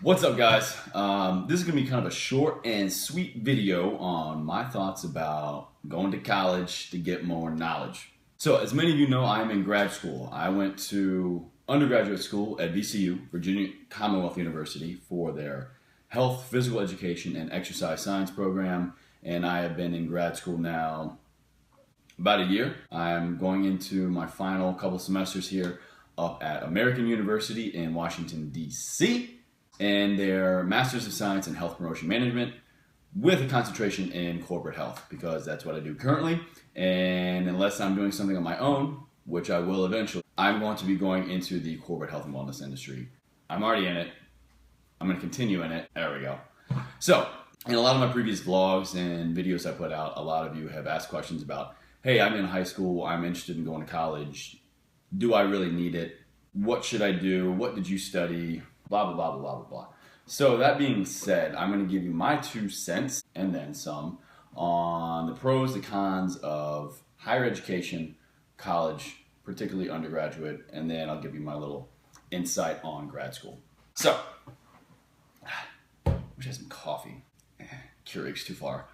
What's up, guys? This is going to be kind of a short and sweet video on my thoughts about going to college to get more knowledge. So, as many of you know, I'm in grad school. I went to undergraduate school at VCU, Virginia Commonwealth University, for their health, physical education, and exercise science program. And I have been in grad school now about a year. I'm going into my final couple semesters here up at American University in Washington, D.C., and their Masters of Science in Health Promotion Management with a concentration in corporate health, because that's what I do currently. And unless I'm doing something on my own, which I will eventually, I'm going to be going into the corporate health and wellness industry. I'm already in it. I'm going to continue in it. There we go. So, in a lot of my previous vlogs and videos I put out, a lot of you have asked questions about, hey, I'm in high school, I'm interested in going to college. Do I really need it? What should I do? What did you study? Blah, blah, blah, blah, blah, blah. So that being said, I'm going to give you my 2 cents and then some on the pros, the cons of higher education, college, particularly undergraduate, and then I'll give you my little insight on grad school. So, wish I had some coffee. Keurig's too far.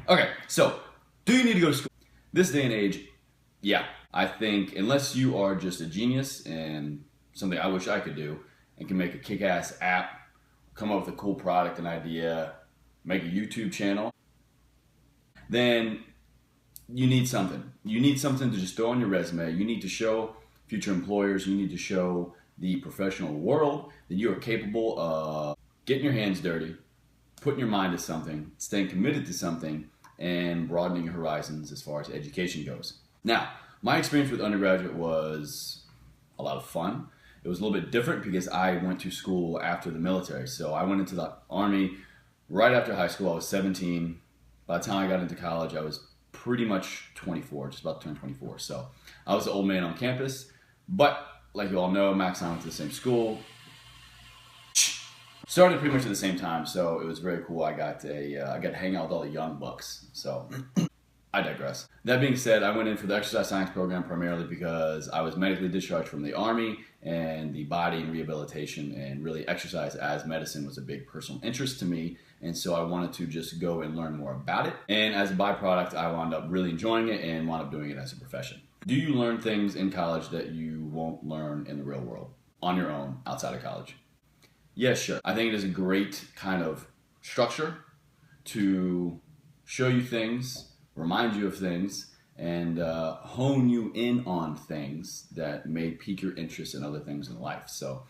Okay, so do you need to go to school? This day and age, yeah. I think unless you are just a genius and something I wish I could do, and can make a kick-ass app, come up with a cool product and idea, make a YouTube channel, then you need something. You need something to just throw on your resume. You need to show future employers, you need to show the professional world that you are capable of getting your hands dirty, putting your mind to something, staying committed to something, and broadening your horizons as far as education goes. Now, my experience with undergraduate was a lot of fun. It was a little bit different because I went to school after the military. So I went into the Army right after high school. I was 17. By the time I got into college, I was pretty much 24, just about to turn 24. So I was the old man on campus. But like you all know, Max and I went to the same school. Started pretty much at the same time, so it was very cool. I got to hang out with all the young bucks. So I digress. That being said, I went in for the exercise science program primarily because I was medically discharged from the Army, and the body and rehabilitation and really exercise as medicine was a big personal interest to me. And so I wanted to just go and learn more about it. And as a byproduct, I wound up really enjoying it and wound up doing it as a profession. Do you learn things in college that you won't learn in the real world on your own outside of college? Yes, sure. I think it is a great kind of structure to show you things, remind you of things, and hone you in on things that may pique your interest in other things in life. So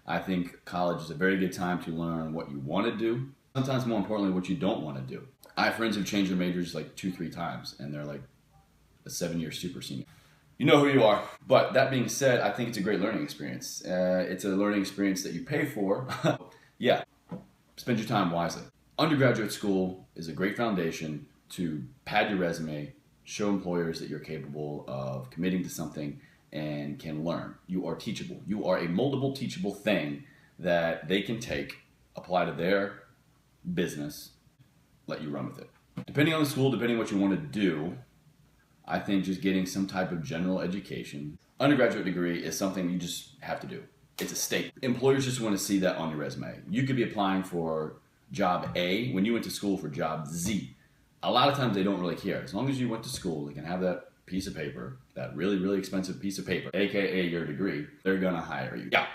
I think college is a very good time to learn what you want to do, sometimes more importantly, what you don't want to do. I have friends who've changed their majors like 2-3 times, and they're like a 7-year super senior. You know who you are. But that being said, I think it's a great learning experience. It's a learning experience that you pay for. Yeah, spend your time wisely. Undergraduate school is a great foundation to pad your resume, show employers that you're capable of committing to something and can learn. You are teachable. You are a moldable, teachable thing that they can take, apply to their business, let you run with it. Depending on the school, depending on what you want to do, I think just getting some type of general education, undergraduate degree, is something you just have to do. It's a state. Employers just want to see that on your resume. You could be applying for job A when you went to school for job Z. A lot of times they don't really care. As long as you went to school, they can have that piece of paper, that really, really expensive piece of paper, aka your degree, they're gonna hire you. Yeah.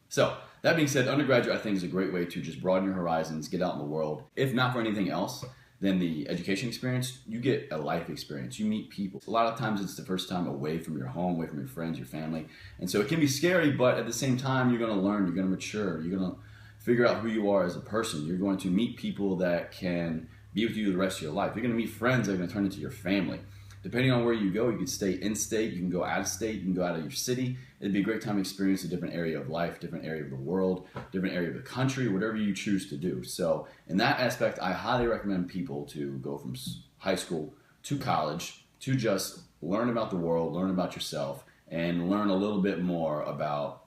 So, that being said, undergraduate I think is a great way to just broaden your horizons, get out in the world. If not for anything else, then the education experience, you get a life experience. You meet people. A lot of times it's the first time away from your home, away from your friends, your family. And so it can be scary, but at the same time, you're gonna learn, you're gonna mature, you're gonna figure out who you are as a person. You're going to meet people that can be with you the rest of your life. You're going to meet friends that are going to turn into your family. Depending on where you go, you can stay in state, you can go out of state, you can go out of your city. It'd be a great time to experience a different area of life, different area of the world, different area of the country, whatever you choose to do. So in that aspect, I highly recommend people to go from high school to college to just learn about the world, learn about yourself, and learn a little bit more about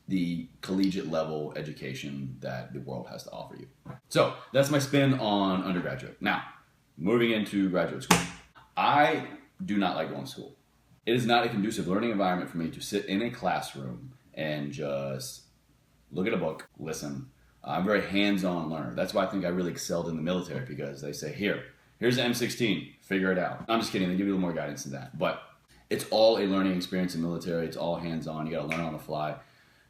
the collegiate level education that the world has to offer you. So that's my spin on undergraduate. Now, moving into graduate school. I do not like going to school. It is not a conducive learning environment for me to sit in a classroom and just look at a book, listen. I'm a very hands-on learner. That's why I think I really excelled in the military, because they say, here's the M16, figure it out. I'm just kidding, they give you a little more guidance than that. But it's all a learning experience in the military. It's all hands-on. You got to learn on the fly.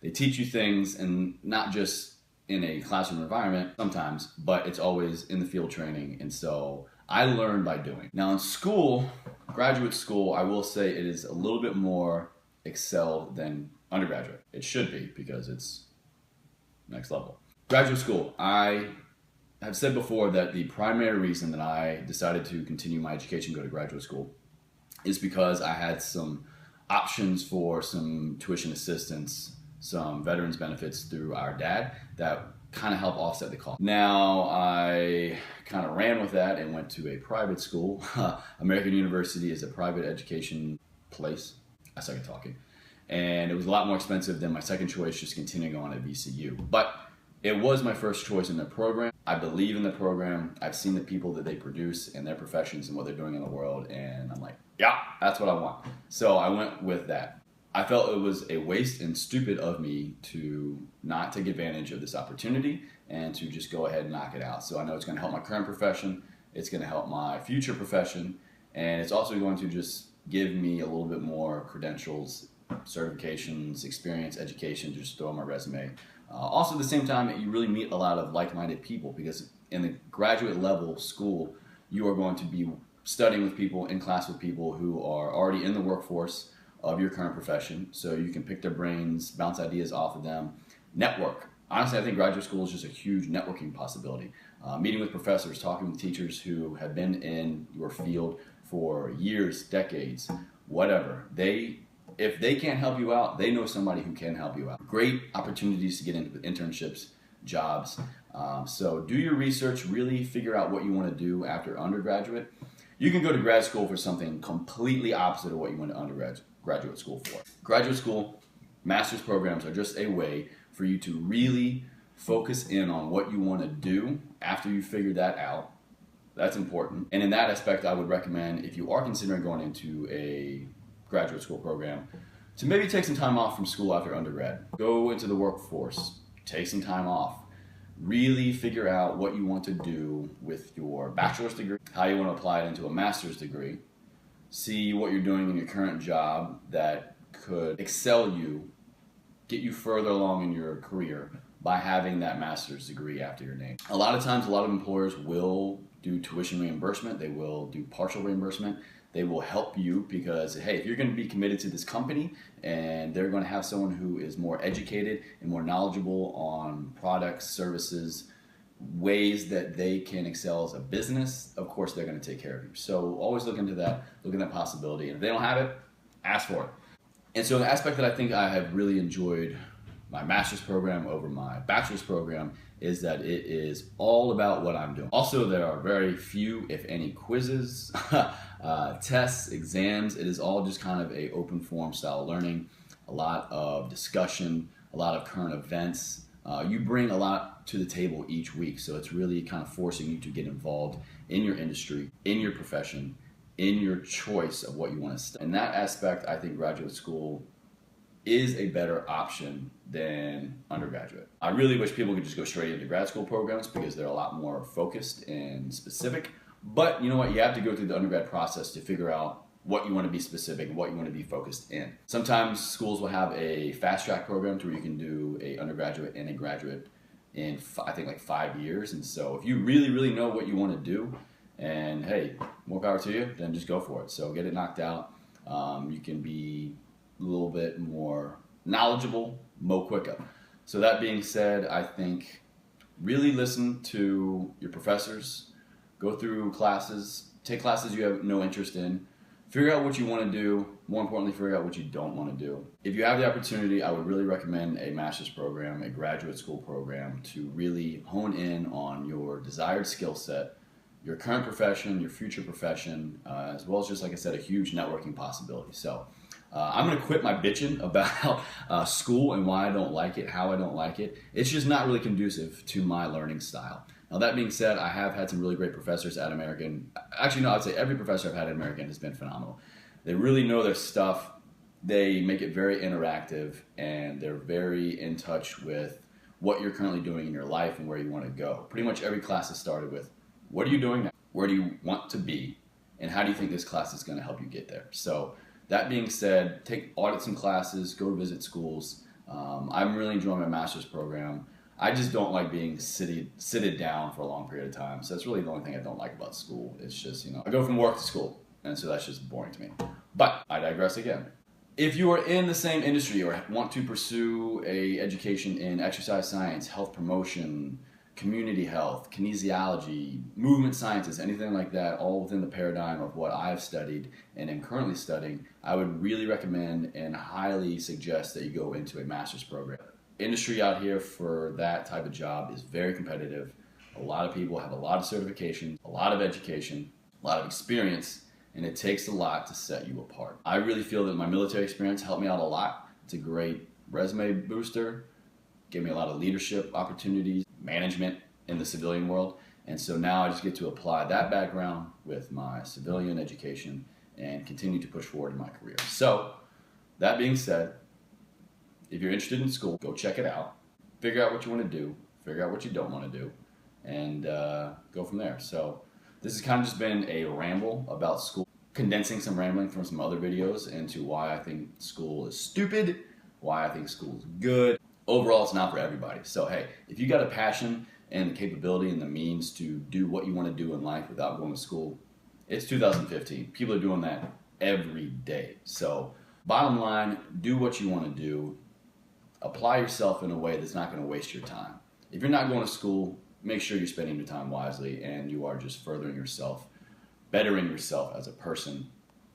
They teach you things, and not just in a classroom environment sometimes, but it's always in the field training. And so I learned by doing. Now in school, graduate school, I will say it is a little bit more excelled than undergraduate. It should be, because it's next level. Graduate school, I have said before that the primary reason that I decided to continue my education, go to graduate school, is because I had some options for some tuition assistance, some veterans benefits through our dad that kind of help offset the cost. Now, I kind of ran with that and went to a private school. American University is a private education place. I suck at talking. And it was a lot more expensive than my second choice, just continuing on at VCU. But it was my first choice in the program. I believe in the program. I've seen the people that they produce and their professions and what they're doing in the world, and I'm like, yeah, that's what I want. So I went with that. I felt it was a waste and stupid of me to not take advantage of this opportunity and to just go ahead and knock it out. So I know it's going to help my current profession, it's going to help my future profession, and it's also going to just give me a little bit more credentials, certifications, experience, education to just throw on my resume. Also, at the same time, you really meet a lot of like-minded people, because in the graduate level school, you are going to be studying with people, in class with people who are already in the workforce of your current profession, so you can pick their brains, bounce ideas off of them, network. Honestly, I think graduate school is just a huge networking possibility. Meeting with professors, talking with teachers who have been in your field for years, decades, whatever. If they can't help you out, they know somebody who can help you out. Great opportunities to get into internships, jobs. So do your research, really figure out what you want to do after undergraduate. You can go to grad school for something completely opposite of what you went to graduate school for. Graduate school, master's programs are just a way for you to really focus in on what you want to do after you figure that out. That's important. And in that aspect, I would recommend, if you are considering going into a graduate school program, to maybe take some time off from school after undergrad. Go into the workforce, take some time off. Really figure out what you want to do with your bachelor's degree, how you want to apply it into a master's degree. See what you're doing in your current job that could excel you, get you further along in your career by having that master's degree after your name. A lot of times, a lot of employers will do tuition reimbursement. They will do partial reimbursement. They will help you because, hey, if you're going to be committed to this company and they're going to have someone who is more educated and more knowledgeable on products, services, ways that they can excel as a business, of course they're going to take care of you. So always look into that, look at that possibility. And if they don't have it, ask for it. And so the aspect that I think I have really enjoyed my master's program over my bachelor's program is that it is all about what I'm doing. Also, there are very few, if any, quizzes, tests, exams. It is all just kind of a open form style learning, a lot of discussion, a lot of current events. You bring a lot to the table each week, so it's really kind of forcing you to get involved in your industry, in your profession, in your choice of what you want to study. In that aspect, I think graduate school is a better option than undergraduate. I really wish people could just go straight into grad school programs because they're a lot more focused and specific. But you know what? You have to go through the undergrad process to figure out what you want to be specific and what you want to be focused in. Sometimes schools will have a fast track program to where you can do a undergraduate and a graduate in, I think, like 5 years. And so if you really, really know what you want to do, and hey, more power to you, then just go for it. So get it knocked out. You can be a little bit more knowledgeable, more quicker. So that being said, I think really listen to your professors, go through classes, take classes you have no interest in, figure out what you want to do, more importantly, figure out what you don't want to do. If you have the opportunity, I would really recommend a master's program, a graduate school program to really hone in on your desired skill set, your current profession, your future profession, as well as just, like I said, a huge networking possibility. So I'm going to quit my bitching about school and why I don't like it, how I don't like it. It's just not really conducive to my learning style. Now, that being said, I have had some really great professors at American. Actually, no, I'd say every professor I've had at American has been phenomenal. They really know their stuff. They make it very interactive, and they're very in touch with what you're currently doing in your life and where you want to go. Pretty much every class is started with, what are you doing now? Where do you want to be? And how do you think this class is going to help you get there? So that being said, audit some classes, go visit schools. I'm really enjoying my master's program. I just don't like being seated down for a long period of time. So that's really the only thing I don't like about school. It's just, I go from work to school, and so that's just boring to me. But I digress again. If you are in the same industry or want to pursue a education in exercise science, health promotion, community health, kinesiology, movement sciences, anything like that, all within the paradigm of what I've studied and am currently studying, I would really recommend and highly suggest that you go into a master's program. Industry out here for that type of job is very competitive. A lot of people have a lot of certifications, a lot of education, a lot of experience, and it takes a lot to set you apart. I really feel that my military experience helped me out a lot. It's a great resume booster, gave me a lot of leadership opportunities, management in the civilian world, and so now I just get to apply that background with my civilian education and continue to push forward in my career. So, that being said, if you're interested in school, go check it out, figure out what you want to do, figure out what you don't want to do, and go from there. So this has kind of just been a ramble about school, condensing some rambling from some other videos into why I think school is stupid, why I think school is good. Overall, it's not for everybody. So hey, if you got a passion and the capability and the means to do what you want to do in life without going to school, it's 2015. People are doing that every day. So bottom line, do what you want to do. Apply yourself in a way that's not going to waste your time. If you're not going to school, make sure you're spending your time wisely and you are just furthering yourself, bettering yourself as a person,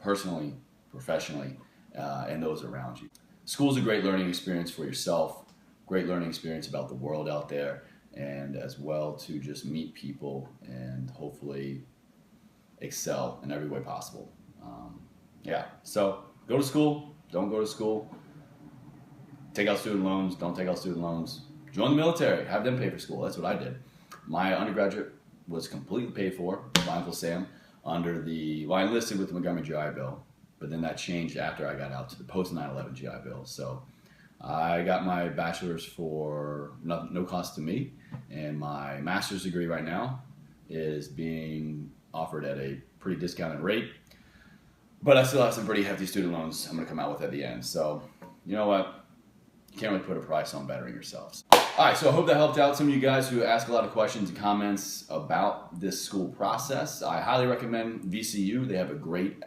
personally, professionally, and those around you. School is a great learning experience for yourself, great learning experience about the world out there, and as well to just meet people and hopefully excel in every way possible. So go to school, don't go to school. Take out student loans, don't take out student loans. Join the military, have them pay for school. That's what I did. My undergraduate was completely paid for by Uncle Sam I enlisted with the Montgomery GI Bill, but then that changed after I got out to the post 9/11 GI Bill. So I got my bachelor's for no cost to me, and my master's degree right now is being offered at a pretty discounted rate, but I still have some pretty hefty student loans I'm going to come out with at the end. So you know what? You can't really put a price on bettering yourselves. Alright, so I hope that helped out some of you guys who ask a lot of questions and comments about this school process. I highly recommend VCU. They have a great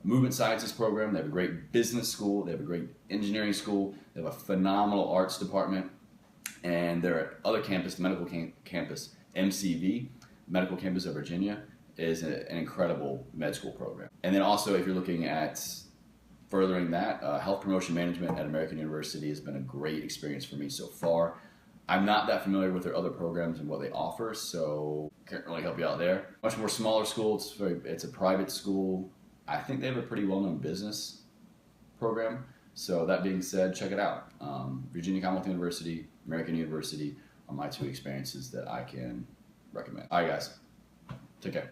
movement sciences program. They have a great business school. They have a great engineering school. They have a phenomenal arts department. And their other campus, the medical campus, MCV, Medical Campus of Virginia, is an incredible med school program. And then also, if you're looking at furthering that, health promotion management at American University has been a great experience for me so far. I'm not that familiar with their other programs and what they offer, so can't really help you out there. Much more smaller school. It's a private school. I think they have a pretty well-known business program. So that being said, check it out. Virginia Commonwealth University, American University are my two experiences that I can recommend. All right, guys. Take care.